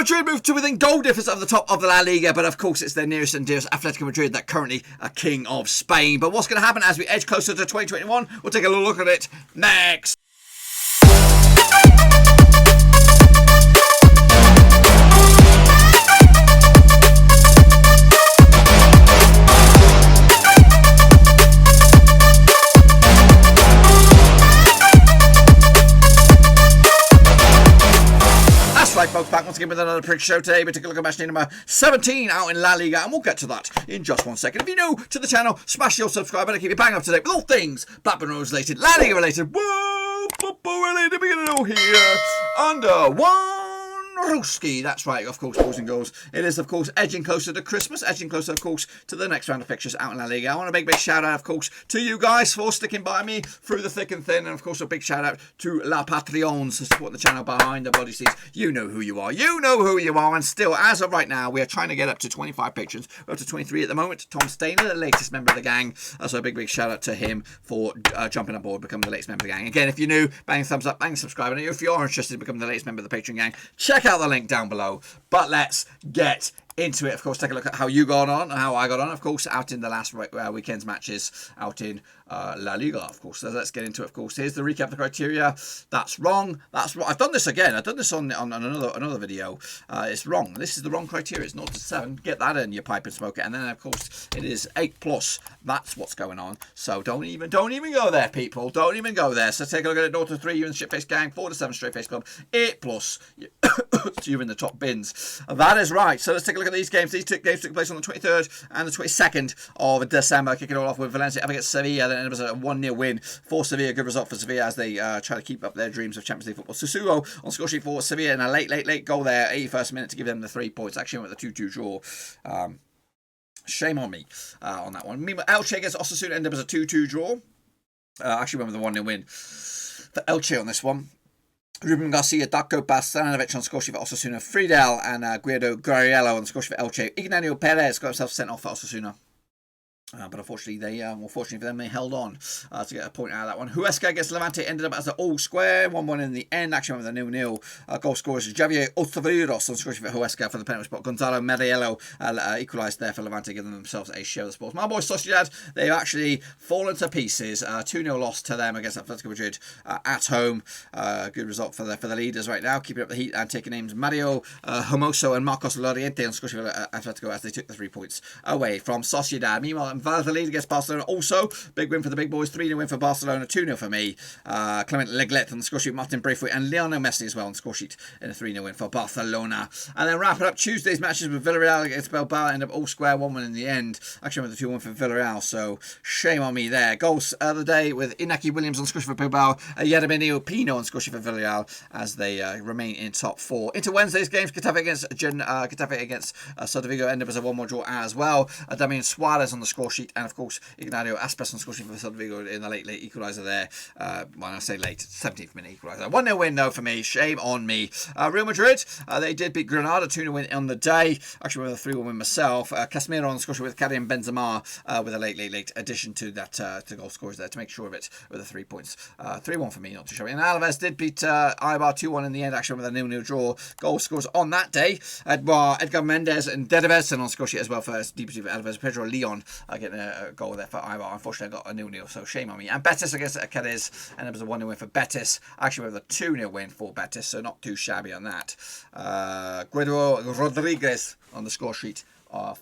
Madrid moved to within goal difference of the top of the La Liga, but of course it's their nearest and dearest Atlético Madrid that currently are king of Spain. But what's going to happen as we edge closer to 2021? We'll take a little look at it next. Right, folks, back once again with another prediction show today. We take a look at match day number 17 out in La Liga, and we'll get to that in just 1 second. If you're new to the channel, smash your subscribe button, keep you bang up to date with all things Blackburn Rovers related, La Liga related, football related. We're going to know here under one. Ruski, that's right, of course, boys and girls. It is, of course, edging closer to Christmas, edging closer, of course, to the next round of fixtures out in La Liga. I want a big shout out, of course, to you guys for sticking by me through the thick and thin, and of course, a big shout out to La Patreons to support the channel behind the body seats. You know who you are. You know who you are, and still, as of right now, we are trying to get up to 25 patrons. We're up to 23 at the moment. Tom Stainer, the latest member of the gang. So a big shout out to him for jumping on board, becoming the latest member of the gang. Again, if you're new, bang thumbs up, bang subscribe, and if you are interested in becoming the latest member of the Patreon gang, check out the link down below. But let's get into it. Of course, take a look at how you got on and how I got on, of course, out in the last weekend's matches out in La Liga, of course. So let's get into it, of course. Here's the recap of the criteria. That's wrong. That's what I've done this again. I've done this on another video. It's wrong. This is the wrong criteria. It's 0 to 7. Get that in your pipe and smoke it. And then, of course, it is 8+. That's what's going on. So don't even go there, people. Don't even go there. So take a look at it. 0 to 3, you're in the shit-faced gang. 4 to 7, straight-faced club. 8+. You're in the top bins. That is right. So let's take a look at these games. These two games took place on the 23rd and the 22nd of December. Kicking it all off with Valencia up against Sevilla. Then it was a 1-0 win for Sevilla. Good result for Sevilla as they try to keep up their dreams of Champions League football. Susuo on score sheet for Sevilla in a late goal there. 81st minute to give them the 3 points. Actually went with a 2-2 draw. Shame on me on that one. Meanwhile, Elche against Osasuna ended up as a 2-2 draw. Actually went with a 1-0 win for Elche on this one. Ruben Garcia, Darko Bastanovic on score sheet for Osasuna. Friedel and Guido Guerriello on score sheet for Elche. Ignacio Perez got himself sent off for Osasuna. But unfortunately, fortunately for them, they held on to get a point out of that one. Huesca against Levante ended up as an all square, 1-1 in the end. Actually, with a 0-0 goal scorers. Javier Otaviros on score for Huesca for the penalty spot. Gonzalo Meriello equalised there for Levante, giving themselves a share of the sports. My boys Sociedad, they've actually fallen to pieces. 2-0 loss to them against Atletico Madrid at home. Good result for the leaders right now, keeping up the heat and taking names Mario Hermoso and Marcos Loriente on score for Atletico as they took the 3 points away from Sociedad. Meanwhile, Valladolid against Barcelona, also big win for the big boys. 3-0 win for Barcelona, 2-0 for me. Clement Leglet on the score sheet, Martin Braithwaite and Lionel Messi as well on the score sheet in a 3-0 win for Barcelona. And then wrapping up Tuesday's matches with Villarreal against Bilbao, end up all square, 1-1 in the end. Actually with a 2-1 for Villarreal, so shame on me there. Goals of the day with Inaki Williams on score sheet for Bilbao, Yerbenio Pino on score sheet for Villarreal as they remain in top 4. Into Wednesday's games, Getafe against Celta Vigo end up as a 1-1 draw as well. Damian Suarez on the score sheet, and of course Ignacio Aspas on score sheet for Celta Vigo in the late equaliser there. When I say late, 17th minute equaliser. 1-0 win though for me. Shame on me. Real Madrid, they did beat Granada 2-0 win on the day. Actually with a 3-1 win myself. Casemiro on the score sheet with Karim Benzema with a late addition to that to goal scorers there to make sure of it with the 3 points. 3-1 for me, not too shabby. And Alavés did beat Eibar 2-1 in the end, actually with a 0-0 draw. Goal scorers on that day, Edgar Mendes and Dediverson on score sheet as well for DPC for Alavés. Pedro Leon getting a goal there for Eibar. Unfortunately, I got a 0-0, so shame on me. And Betis against Cádiz, and it was a 1-0 win for Betis. Actually, with a 2-0 win for Betis, so not too shabby on that. Guido Rodriguez on the score sheet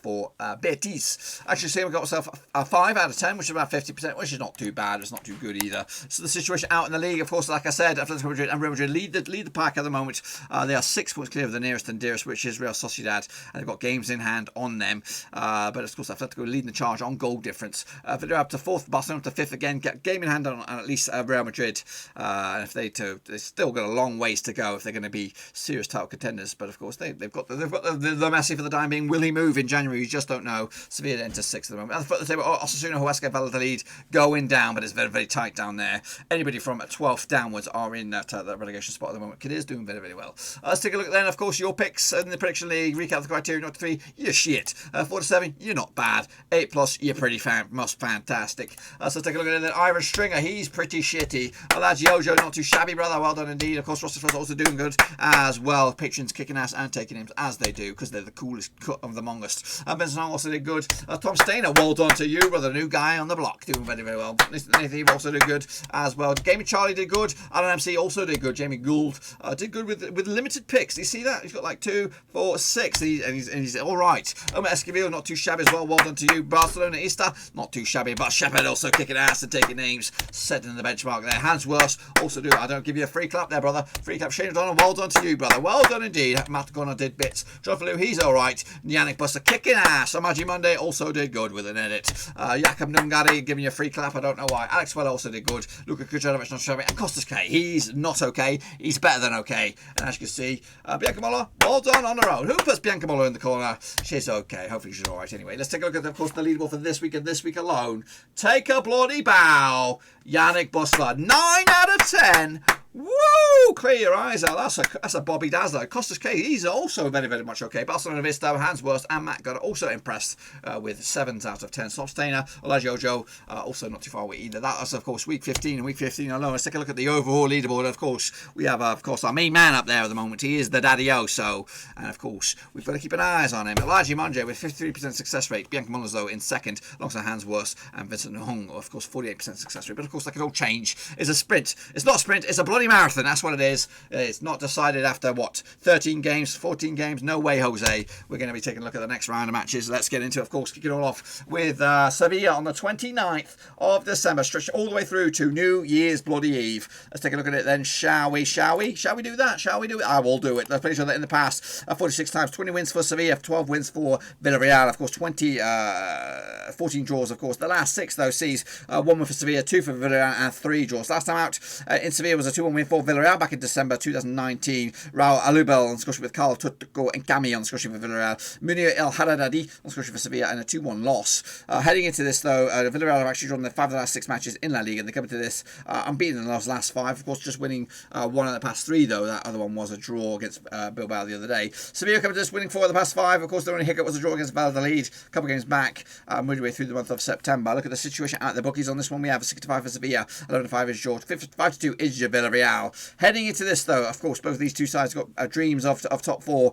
for Betis. Actually, see, we got ourselves a 5 out of 10, which is about 50%, which is not too bad. It's not too good either. So the situation out in the league, of course, like I said, Atletico Madrid and Real Madrid lead the pack at the moment. They are 6 points clear of the nearest and dearest, which is Real Sociedad, and they've got games in hand on them. But of course, Atletico leading the charge on goal difference. They're up to 4th, Barcelona up to 5th again. Get game in hand on at least Real Madrid. And if they've still got a long ways to go if they're going to be serious title contenders. But of course, they've got the Messi for the time being. Will he move? move in January. You just don't know. Sevilla into 6th at the moment. At the foot of the table, Osasuna, Huesca, Valladolid going down, but it's very, very tight down there. Anybody from 12th downwards are in that relegation spot at the moment. Cadiz doing very, very well. Let's take a look then, of course, your picks in the prediction league. Recap the criteria. 0 to 3, you're shit. 4 to 7, you're not bad. 8 plus, you're pretty fantastic. So take a look at it then. Iron Stringer, he's pretty shitty. Jojo, not too shabby, brother. Well done indeed. Of course, Rosterfeld also doing good as well. Patrons kicking ass and taking names as they do, because they're the coolest cut of the longest. Vincent Hong also did good. Tom Stainer, well done to you, brother. New guy on the block, doing very, very well. Nathan Eve also did good as well. Gaming Charlie did good. Alan MC also did good. Jamie Gould did good with limited picks. Do you see that? He's got like 2, 4, 6, and he's all right. Omar Esquivel, not too shabby as well. Well done to you. Barcelona Ista, not too shabby, but Shepard also kicking ass and taking names, setting the benchmark there. Hans Worst also do. I don't give you a free clap there, brother. Free clap. Shane O'Donnell, well done to you, brother. Well done indeed. Matt Gunner did bits. John Fallu, he's all right. Yannick Buster kicking ass. Amaji Monday also did good with an edit. Jakub Nungari giving you a free clap. I don't know why. Alex Weller also did good. Luka Kujanovich not shabby. And Kostas K, he's not okay. He's better than okay. And as you can see, Bianca Moller, well done on her own. Who puts Bianca Moller in the corner? She's okay. Hopefully she's all right anyway. Let's take a look at, of course, the leaderboard for this week and this week alone. Take a bloody bow. Yannick Bustler, 9 out of 10. Woo! Clear your eyes out. That's a Bobby Dazzler. Costas K, he's also very, very much okay. Barcelona Vista, Hans Worst, and Matt got also impressed with 7s out of 10. Slopstainer, Olajojo, also not too far away either. That was, of course, week 15 and week 15 alone. Let's take a look at the overall leaderboard. Of course, we have, of course, our main man up there at the moment. He is the Daddy-O, so, and of course, we've got to keep an eye on him. Elijah Monje with 53% success rate. Bianca Mullers, though, in second, alongside Hans Worst and Vincent Hung, of course, 48% success rate. But, of course, that could all change. It's a sprint. It's not a sprint, it's a bloody marathon. That's what it is. It's not decided after, what, 13 games, 14 games? No way, Jose. We're going to be taking a look at the next round of matches. Let's get into it, of course, kick it all off with Sevilla on the 29th of December, stretched all the way through to New Year's bloody Eve. Let's take a look at it then, shall we? Shall we do that? Shall we do it? I will do it. Let's play each other in the past. 46 times, 20 wins for Sevilla, 12 wins for Villarreal. Of course, 14 draws, of course. The last 6, though, sees 1 win for Sevilla, 2 for Villarreal, and 3 draws. Last time out in Sevilla was a 2-1 win for Villarreal back in December 2019. Raul Alubel on scholarship with Carl Tutko and Cami on scholarship for Villarreal. Munir El Haradadi on scholarship for Sevilla, and a 2-1 loss. Heading into this, though, Villarreal have actually drawn their 5 of the last 6 matches in La Liga, and they come into this unbeaten in the last 5. Of course, just winning 1 of the past 3, though. That other one was a draw against Bilbao the other day. Sevilla come into this winning 4 of the past 5. Of course, their only hiccup was a draw against Valladolid a couple of games back, midway through the month of September. Look at the situation at the bookies on this one. We have a 6-5 for Sevilla, 11-5 is George, 5-2 is Villarreal. Heading into this, though, of course, both of these two sides have got dreams of top 4.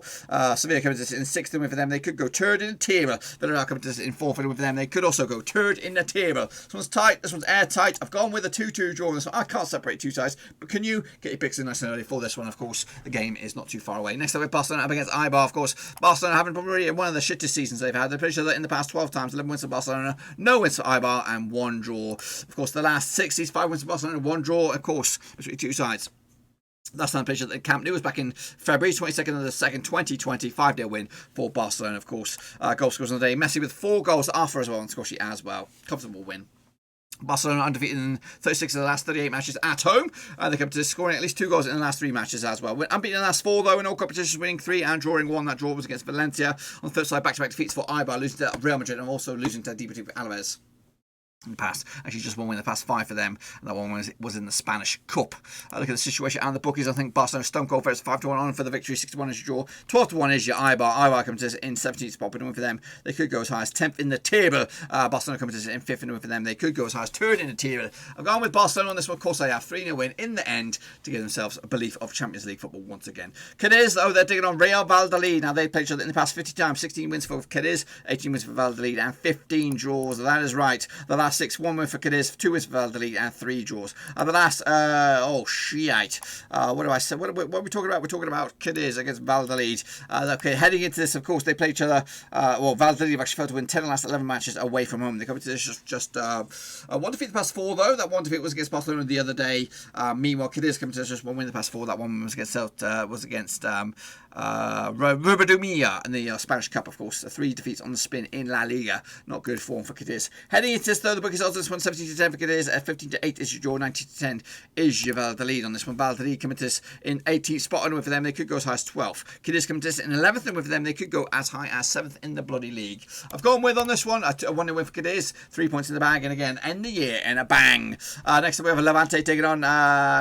Sevilla coming to this in 6th win for them. They could go 3rd in the table. Villarreal coming to this in 4th win for them. They could also go 3rd in the table. This one's tight. This one's airtight. I've gone with a 2-2 draw on this one. I can't separate two sides, but can you get your picks in nice and early for this one? Of course, the game is not too far away. Next up, with Barcelona up against Eibar. Of course, Barcelona having probably one of the shittest seasons they've had. They've played each other in the past 12 times. 11 wins for Barcelona, no wins for Eibar, and 1 draw. Of course, the last 6 is 5 wins for Barcelona, 1 draw, of course, between two sides. Last time played at the Camp Nou was back in February 22nd of the 2nd, 2020. 5-day win for Barcelona, of course. Goal scores on the day. Messi with 4 goals after as well, and Squashy as well. Comfortable win. Barcelona undefeated in 36 of the last 38 matches at home. They come to this scoring at least 2 goals in the last 3 matches as well. Unbeaten in the last 4, though, in all competitions, winning 3 and drawing 1. That draw was against Valencia. On the third side, back-to-back defeats for Eibar, losing to Real Madrid and also losing to CD Alavés. In the past, actually just 1 win in the past 5 for them, and that one was in the Spanish Cup. Look at the situation and the bookies. I think Barcelona stone cold favorites, 5-1 on for the victory, 6-1 is your draw, 12-1 is your Eibar. Eibar comes to in 17th spot, but win for them. They could go as high as 10th in the table. Barcelona comes to in 5th and win for them. They could go as high as 3rd in the table. I've gone with Barcelona on this one. Of course, they have 3-0 win in the end to give themselves a belief of Champions League football once again. Cadiz, though, they're digging on Real Valladolid. Now they've played each other in the past 50 times. 16 wins for Cadiz, 18 wins for Valladolid, and 15 draws. That is right. The last 6, 1 win for Cadiz, 2 wins for Valladolid, and 3 draws. The last, what do I say? What are we talking about? We're talking about Cadiz against Valladolid. Okay, heading into this, of course, they play each other. Valladolid have actually failed to win 10 of the last 11 matches away from home. They come into this just 1 defeat the past 4, though. That 1 defeat was against Barcelona the other day. Meanwhile, Cadiz come to this just 1 win the past 4. That 1 win was against Celta, was against Roverseas in the Spanish Cup, of course. 3 defeats on the spin in La Liga. Not good form for Cadiz. Heading into this, though, the bookies odds on this one, 17 to 10 for Cadiz, 15 to 8 is your draw, 19 to 10 is your Valladolid on this one. Valladolid coming to this in 18th spot, and for them they could go as high as 12th. Cadiz coming to this in 11th, and for them they could go as high as 7th in the bloody league. I've gone with on this one, a 1-0 win for Cadiz, 3 points in the bag, and again, end the year in a bang. Next up we have Levante taking on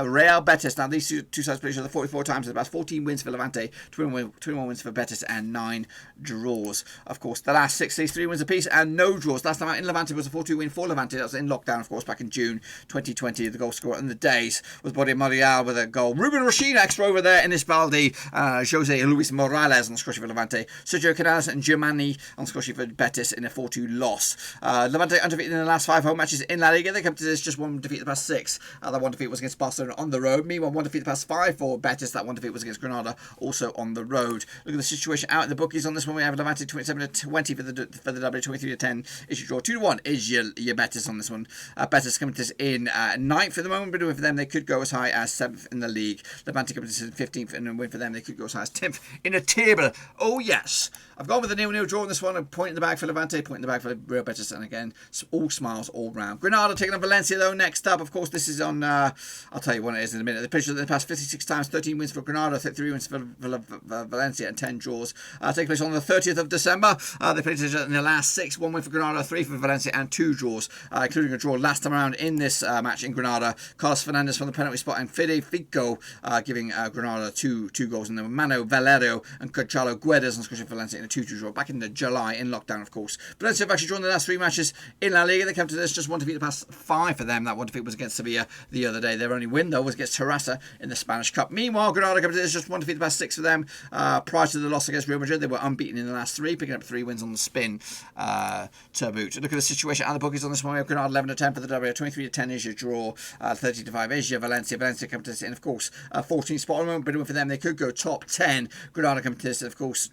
Real Betis. Now these two sides played each other 44 times, about 14 wins for Levante, 21 wins for Betis, and 9 draws. Of course, the last 6 days, 3 wins apiece and no draws. Last time out in Levante was a 4-2 win for Levante. That was in lockdown, of course, back in June 2020. The goal scorer in the days was Bodi Marial with a goal. Ruben Rashid extra over there in Baldi. Jose Luis Morales on the score sheet for Levante. Sergio Canales and Germani on the score sheet for Betis in a 4-2 loss. Levante undefeated in the last 5 home matches in La Liga. They come to this just 1 defeat the past 6. That 1 defeat was against Barcelona on the road. Meanwhile, 1 defeat the past 5 for Betis. That 1 defeat was against Granada, also on the road. Look at the situation out in the bookies on this one. We have Levante 27 to 20 for the W, 23 to 10 is your draw. 2 to 1 is your Betis on this one. Betis coming to this in 9th for the moment, but for them they could go as high as 7th in the league. Levante coming to this in 15th, and a win for them they could go as high as 10th in the table. Oh yes, I've gone with a 0-0 draw on this one. A point in the bag for Levante, point in the bag for Real Betis, and again all smiles all round. Granada taking on Valencia though next up. Of course this is on. I'll tell you what it is in a minute. They played the past 56 times, 13 wins for Granada, 3 wins for Valencia, and 10 draws. Taking place on the 30th of December. They played in the last 6, 1 win for Granada, 3 for Valencia, and 2 draws, including a draw last time around in this match in Granada. Carlos Fernandez from the penalty spot and Fede Figo giving Granada two goals, and then Mano Valero and Gonzalo Guedes on scoring for Valencia in a 2-2 draw back in the July in lockdown, of course. Valencia have actually drawn the last 3 matches in La Liga. They came to this just 1 defeat the past 5 for them. That 1 defeat was against Sevilla the other day. Their only win though was against Terrassa in the Spanish Cup. Meanwhile, Granada came to this just 1 defeat the past 6 for them. Prior to the loss against Real Madrid, they were unbeaten in the last 3, picking up 3 wins on the spin to boot. Look at the situation and the bookies on this one. We have Granada 11 to 10 for the W, 23 to 10 is your draw, 30 to 5 is your Valencia. Valencia come to this in, of course, 14 spot at the moment, but for them they could go top 10. Granada come to this, of course,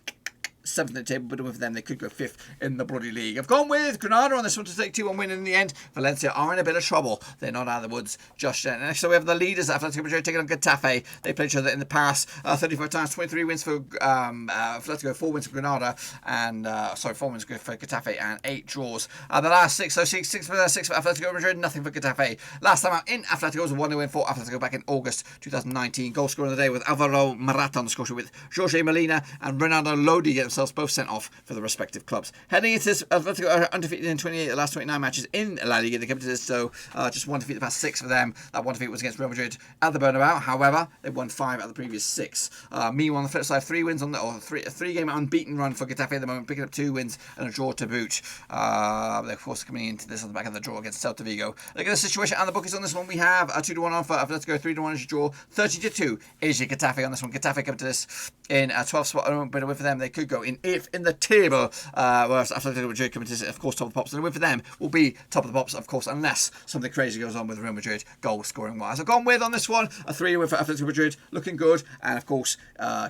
7th in the table, but with them they could go 5th in the bloody league. I've gone with Granada on this one to take 2-1 win in the end. Valencia are in a bit of trouble. They're not out of the woods just yet. Next we have the leaders, Atlético Madrid taking on Getafe. They played each other in the past 35 times, 23 wins for Atlético, 4 wins for Granada, and 4 wins for Getafe and 8 draws. The last 6, so 6 for Atlético Madrid, nothing for Getafe. Last time out in Atlético was a 1-0 win for Atlético back in August 2019. Goal scorer of the day with Alvaro Morata on the score sheet, with Jorge Molina and Ronaldo Lodi get themselves both sent off for the respective clubs. Heading into this, Atletico are undefeated in 28 the last 29 matches in La Liga. They came to this, so just 1 defeat the past 6 for them. That 1 defeat was against Real Madrid at the Bernabeu. However, they won 5 out of the previous 6. Meanwhile, on the flip side, 3 wins on a 3-game unbeaten run for Getafe at the moment, picking up 2 wins and a draw to boot. They're of course coming into this on the back of the draw against Celta Vigo. Look at the situation and the bookies on this one. We have a 2-1 on for Atletico, 3-1 is your draw, 30-2 is your Getafe on this one. Getafe come to this in a 12th spot, but a win for them they could go in 8th in the table, whereas Atletico Madrid coming to, of course, top of the pops, and a win for them will be top of the pops, of course, unless something crazy goes on with Real Madrid goal scoring wise. I've gone with on this one a 3 win for Atletico Madrid, looking good, and of course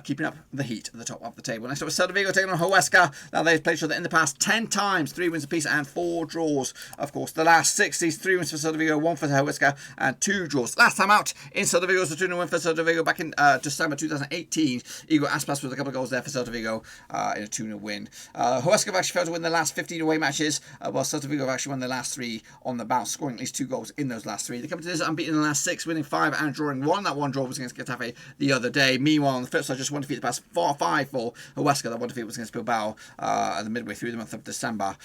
keeping up the heat at the top of the table. Next up was Celta Vigo taking on Huesca. Now they've played each other in the past 10 times, 3 wins apiece and 4 draws. Of course, the last 6, these 3 wins for Celta Vigo, 1 for Huesca, and 2 draws. Last time out in Celta Vigo was a 2-0 win for Celta Vigo back in December 2018. Igor Aspas with a couple of goals there for Celta Vigo in a 2-0 win. Huesca have actually failed to win the last 15 away matches, while Celta Vigo have actually won the last 3 on the bounce, scoring at least 2 goals in those last 3. They come to this unbeaten in the last 6, winning 5 and drawing 1. That 1 draw was against Getafe the other day. Meanwhile, on the flip side, just 1 defeat the past 5 for Huesca. That 1 defeat was against Bilbao at the midway through the month of December.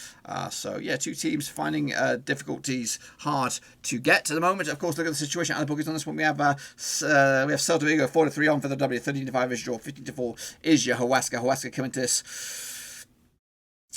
So yeah, 2 teams finding difficulties hard to get at the moment. Of course, look at the situation at the bookies on this one. We have Celta Vigo 4-3 on for the W, 13-5 is your draw, 15-4 is your Huesca. Huesca coming to this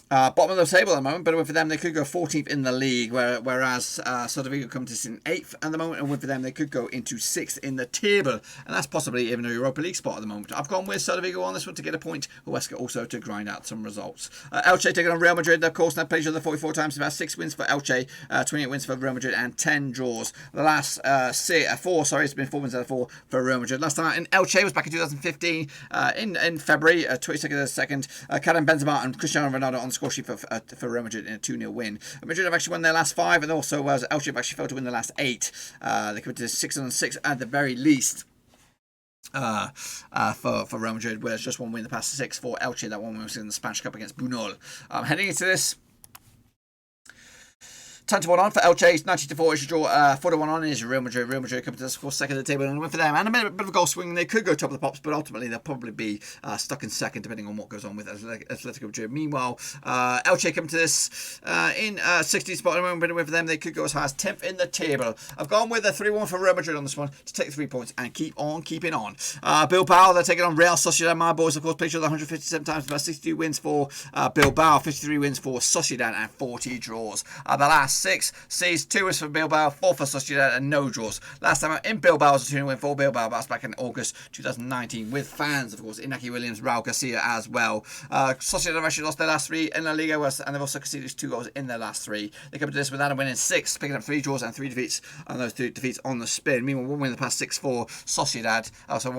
bottom of the table at the moment, but for them they could go 14th in the league, whereas Celta Vigo come to this in 8th at the moment, and for them they could go into 6th in the table, and that's possibly even a Europa League spot at the moment. I've gone with Celta Vigo on this one to get a point, Huesca also to grind out some results. Elche taking on Real Madrid, of course. Now played each other 44 times, about 6 wins for Elche, 28 wins for Real Madrid, and 10 draws. The last 4, it's been 4 wins out of 4 for Real Madrid. Last time in Elche was back in 2015 in February, 22nd of the 2nd. Karim Benzema and Cristiano Ronaldo on the score sheet for Real Madrid in a 2-0 win. Madrid have actually won their last 5, and also Elche have actually failed to win the last 8. They come to 6-6 at the very least. For Real Madrid, where it's just 1 win the past 6 for Elche. That 1 win was in the Spanish Cup against Bunol. Heading into this 10-1 on for Elche, 90-4 is your draw. 4-1 on is Real Madrid. Real Madrid coming to this, of course, second of the table and a win for them. And a bit of a goal swing. They could go top of the pops, but ultimately they'll probably be stuck in second, depending on what goes on with Atlético Madrid. Meanwhile, Elche coming to this in 16th spot and a win for them. They could go as high as 10th in the table. I've gone with a 3-1 for Real Madrid on this one to take 3 points and keep on keeping on. Bilbao, they're taking on Real Sociedad. My boys, of course, played each other 157 times. About 62 wins for Bilbao, 53 wins for Sociedad, and 40 draws. The last 6 sees 2 wins for Bilbao, 4 for Sociedad, and no draws. Last time out in Bilbao was a 2-win win for Bilbao. That's back in August 2019 with fans, of course, Iñaki Williams, Raul Garcia as well. Sociedad have actually lost their last 3 in La Liga, and they've also conceded 2 goals in their last 3. They come to this without a win in 6, picking up 3 draws and 3 defeats, and those 2 defeats on the spin. Meanwhile, 1 win in the past 6 for Sociedad. Also, 1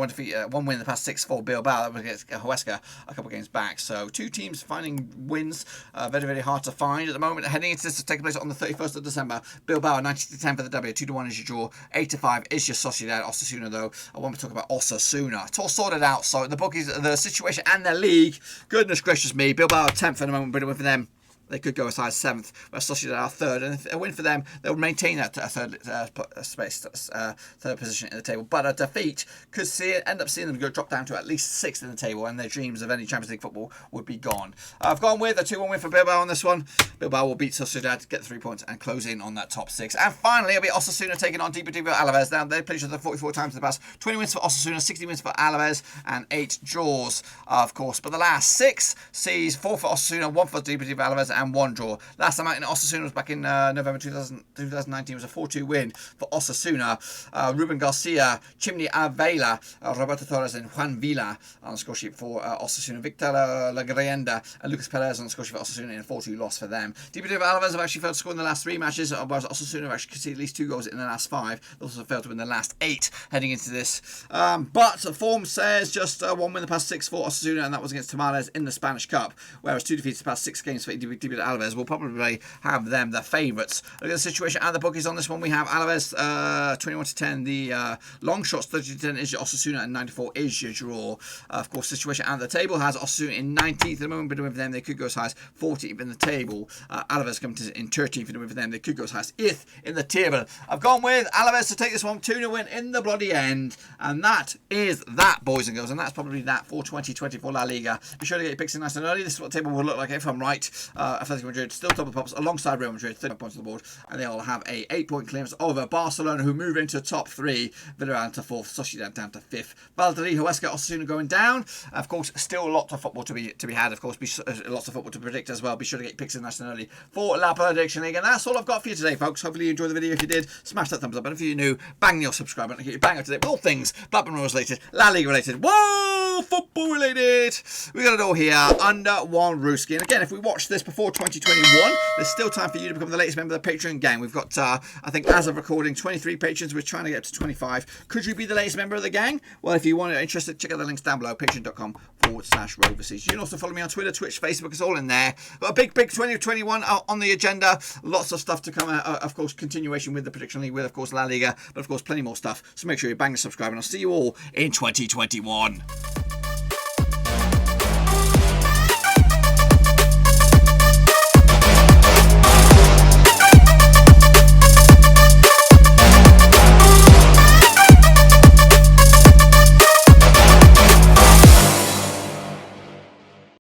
win in the past 6 for Bilbao. That was against Huesca a couple of games back. So 2 teams finding wins very, very hard to find at the moment. Heading into this to take place on the 31st of December. Bilbao 90-10 for the W. 2-1 is your draw. 8-5 is your Sociedad. Osasuna, though, I want to talk about Osasuna. It's all sorted out. So the bookies, the situation and the league. Goodness gracious me. Bilbao are 10th at the moment, but win for them. They could go as high as 7th, where Sociedad are 3rd, and if a win for them, they'll maintain that third position in the table. But a defeat could end up seeing them drop down to at least 6th in the table, and their dreams of any Champions League football would be gone. I've gone with a 2-1 win for Bilbao on this one. Bilbao will beat Sociedad, get 3 points, and close in on that top 6. And finally, it'll be Osasuna taking on Deportivo Alavés. Now, they played each other 44 times in the past. 20 wins for Osasuna, 60 wins for Alavés, and 8 draws, of course. But the last 6 sees 4 for Osasuna, 1 for Deportivo Alavés, and 1 draw. Last time out in Osasuna was back in November 2019. It was a 4-2 win for Osasuna. Ruben Garcia, Chimney Avela, Roberto Torres, and Juan Villa on the score sheet for Osasuna. Victor Lagrayenda and Lucas Perez on the score sheet for Osasuna in a 4-2 loss for them. Deportivo Alavés have actually failed to score in the last 3 matches, whereas Osasuna have actually conceded at least 2 goals in the last 5. They also failed to win the last 8 heading into this. But form says just 1 win the past 6 for Osasuna, and that was against Tamales in the Spanish Cup, whereas 2 defeats the past 6 games for Deportivo Alavés. We'll probably have them the favourites. Look at the situation and the bookies on this one. We have Alavés 21-10. The long shots 30-10 is your Osasuna, and 94 is your draw. Of course, situation and the table has Osasuna in 19th at the moment, but with them they could go as high as 14th in the table. Alavés come to in 13th, and with them they could go as high as 8th in the table. I've gone with Alavés to take this one 2-0 win in the bloody end, and that is that, boys and girls, and that's probably that for 2024 La Liga. Be sure to get your picks in nice and early. This is what the table will look like if I'm right. Atlético Madrid still top of the pops alongside Real Madrid, 30 points on the board, and they all have a 8-point clearance over Barcelona, who move into top 3. Villarreal to 4th, Sociedad down to 5th. Valladolid, Huesca, Osasuna going down. Of course, still lots of football to be had. Of course, lots of football to predict as well. Be sure to get your picks in nice and early for La Prediction League, and that's all I've got for you today, folks. Hopefully you enjoyed the video. If you did, smash that thumbs up, and if you're new, bang your subscribe button and get you bang up to date with all things Blackburn Rovers related, La Liga related, whoa, football related. We got it all here under one Rooski. And again, if we watch this before 2021, there's still time for you to become the latest member of the Patreon gang. We've got, I think, as of recording, 23 patrons. We're trying to get up to 25. Could you be the latest member of the gang? Well, if you want to interested, check out the links down below, patreon.com/Roverseas. You can also follow me on Twitter, Twitch, Facebook. It's all in there. Got a big 2021 on the agenda. Lots of stuff to come out. Of course, continuation with the Prediction League, with, of course, La Liga, but, of course, plenty more stuff. So make sure you bang the subscribe, and I'll see you all in 2021.